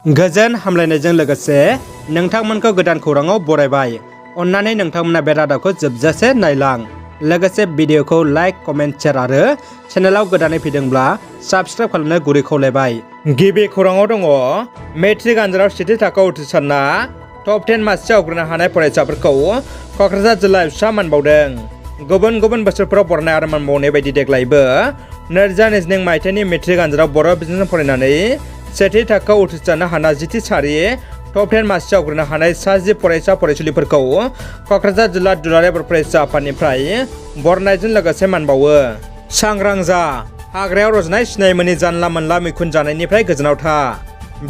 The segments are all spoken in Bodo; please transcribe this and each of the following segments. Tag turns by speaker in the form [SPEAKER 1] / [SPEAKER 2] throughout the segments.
[SPEAKER 1] गोजोन हामलायनायजों लोगोसे नोंथांमोनखौ गोदान खौराङाव बरायबाय। अन्नानै नोंथांमोना बे रादाबखौ जोबजासे नायलां। लोगोसे भिडिअखौ लाइक, कमेन्ट, शेयार आरो चेनेलाव गोदानै फैदोंब्ला साबस्क्राइब खालामनो गुरै खावलायबाय। गिबि खौराङाव दङ मेट्रिक आनजादाव सेथि थाखोआव उथ्रिसारना टप 10 मासियाव आवग्रिनो हानाय फरायसाफोरखौ क'क्राझार जिल्ला एबसुआ मान बावदों। गुबुन गुबुन बोसोरफोराव बरनाय आरो मान बावनाय बायदि देग्लायबो 2022 मायथाइनि मेट्रिक आनजादाव बर' बिजोंजों फरायनानै सेथि थाखोआव उथ्रिसारनो हाना जिथि सारि टप 10 मासियाव आवग्रिनो हानाय सा 10 फरायसा फरायसुलिफोरखौ क'क्राझार जिल्ला दुलाराय बर' फरायसा आफादनिफ्राय बरनायजों लोगोसे मान बावो। सांग्रां जा, हाग्रायाव रज'नाय सिनाय मोनि जानला मोनला मैखुन जानायनिफ्राय गोजानाव था।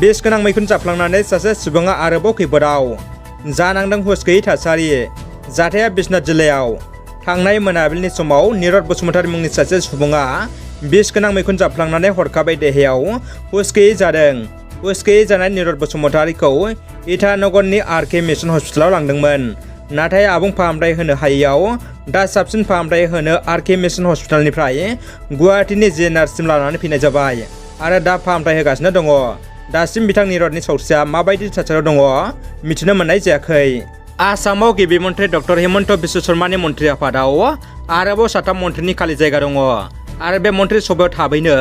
[SPEAKER 1] बिस गोनां मैखुन जाफ्लांनानै सासे सुबुङा आरोबाव खैफोदाव जानांदों। हुस गैयै थासारि। जाथाया बिश्वनाथ जिल्लायाव थांनाय मोनाबिलिनि समाव निरद बसुमतारी मुंनि सासे सुबुङा बिस गोनां मैखुन जाफ्लांनानै हरखाबै देहायाव हुस गैयै जादों। हुस गैयै जानाय निरद बसुमतारीखौ इटानगरनि आर.के. मिसन हस्पिटालाव लांदोंमोन। नाथाय आबुं फाहामथाय होनो हायैयाव दा साबसिन फाहामथाय होनो आर.के. मिसन हस्पिटालनिफ्राय गुवाहाटीनि JNRसिम लानानै फैनाय जाबाय आरो दा फाहामथाय होगासिनो दङ। दासिम बिथां निरदनि सावस्रिया माबायदि थासारियाव दङ मिथिनो मोननाय जायाखै। आसामाव गिबि मन्थ्रि डक्टर हिमन्त बिश्व शर्मानि मन्थ्रि आफादाव आरोबाव 7 मन्थ्रिनि खालि जायगा दङ आरो बे मन्थ्रि सभायाव थाबैनो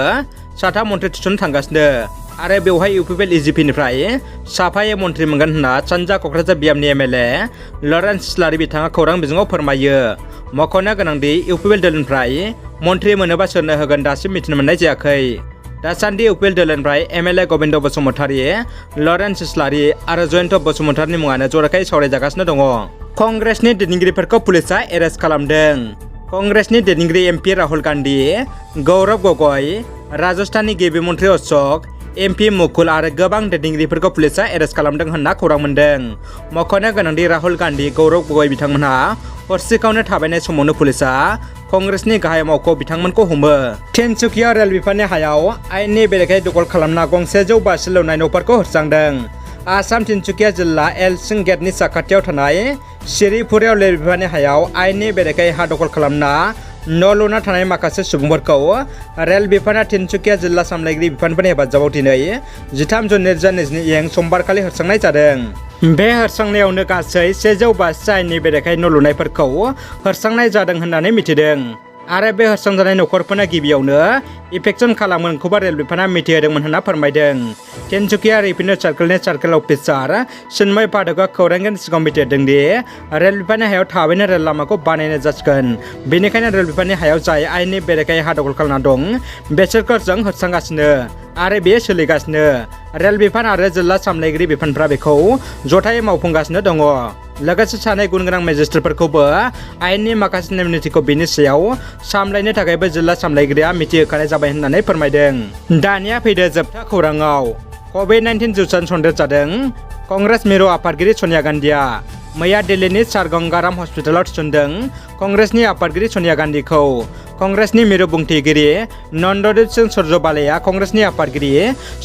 [SPEAKER 1] 7 मन्थ्रि थिसननो थांगासिनो आरो बेवहाय इउपिपिएल इजिपिनिफ्राय साफायै मन्थ्रि मोनगोन होनना सानजा क'क्राझार बियामनि एमएलए लरेन्स इस्लारि बिथाङा खौरां बिजोङाव फोरमायो। मख'नो गोनांदि इउपिपिएल दोलोनिफ्राय मन्थ्रि मोनोबा सोरनो होगोन दासिम मिथिनो मोननाय जायाखै। दासान्दि इउपिपिएल दोलोनिफ्राय एमएलए गबिन्द बसुमतारी, लरेन्स इस्लारि आरो जयन्त बसुमतारीनि मुङानो जर'खायै सावरायजागासिनो दङ। कंग्रेसनि दैदेनगिरिफोरखौ पुलिसआ एरेस्ट खालामदों। कंग्रेसनि दैदेनगिरि एमपि राहुल गान्धी, गौरव गगৈ, राजस्थाननि गिबि मन्थ्रि अशोक, एमपि मुकुल आरो गोबां दैदेनगिरिफोरखौ पुलिसआ एरेस्ट खालामदों होनना खौरां मोन्दों। मख'नो गोनांदि राहुल गान्धी, गौरव गगৈ बिथांमोनहा हरसिगावनो थाबायनाय समावनो पुलिसआ कंग्रेसनि गाहाय मावख' बिथांमोनखौ हमो। तिनसुकिया रेल बिफाननि हायाव आयेननि बेरेखायै दखल खालामना गंसे जौबासो लुनाय न'फोरखौ होस्रांदों। आसाम तिनसुकिया जिल्ला एलसिं गेटनि साखाथियाव थानाय सिरिपुरायाव रेल बिफाननि हायाव आयेननि बेरेखायै हा दखल खालामना न' लुना थानाय माखासे सुबुंफोरखौ रेल बिफाना तिनसुकिया जिल्ला सामलायगिरि बिफानफोरनि हेफाजाबाव दिनै 13 जुन 2022 समबारखालि होस्रांनाय जादों। बे होस्रांनायावनो गासै 182 आयेननि बेरेखायै न' लुनायफोरखौ होस्रांनाय जादों होननानै मिथिदों आरो बे होस्रांजानाय न'खरफोरनो गिबियावनो इफेक्सन खालामगोनखौबो रेल बिफाना मिथिहोदोंमोन होनना फोरमायदों। तिनसुकिया रेभिनिउ सार्केलनि सार्केल अफिसार चिन्मय पाठकआ खौरांगिरिनि सिगाङाव मिथिहोदों दि रेल बिफाननि हायाव थाबैनो रेल लामाखौ बानायनाय जासिगोन। बेनिखायनो रेल बिफाननि हायाव जाय आयेननि बेरेखायै हा दखल खालामना दं बेसोरखौ जों होस्रांगासिनो आरो बेयो सोलिगासिनो। रेल बिफान आरो जिल्ला सामलायगिरि बिफानफ्रा बेखौ जथायै मावफुंगासिनो दङ। लोगोसे सानै गुन गोनां मेजिस्ट्रेटफोरखौबो आयेननि माखासे नेम निथिखौ बेनि सायाव सामलायनो थाखायबो जिल्ला सामलायगिरिया मिथिहोखानाय जाबाय होननानै फोरमायदों। दानिया फैदो जोबथा खौराङाव। कभिड-19 जौसानि सन्देह जादों। कंग्रेस मिरु आफादगिरि सनिया गान्धीआ मैया दिल्लीनि सार गंगाराम हस्पिटालाव थिसनदों। कंग्रेसनि आफादगिरि सनिया गान्धीखौ कंग्रेसनि मिरु बुंथिगिरि नन्ददीप सिंह सुरजेवालाया कंग्रेसनि आफादगिरि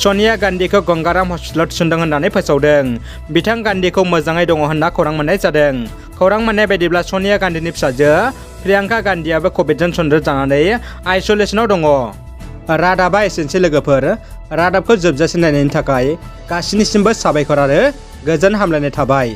[SPEAKER 1] सनिया गान्धीखौ गंगाराम हस्पिटालाव थिसनदों होननानै फोसावदों। बिथां गान्धीखौ मोजाङै दङ होनना खौरां मोननाय जादों। खौरां मोननाय बायदिब्ला सनिया गान्धीनि फिसाजो प्रियंका गान्धीआबो कभिडजों सन्देह जानानै आइसोलेसनाव दङ। रादाबा एसेनोसै लोगोफोर। रादाबखौ जोबजासिम नायनायनि थाखाय गासिनिसिमबो साबायखर आरो गोजोन हामलायनाय थाबाय।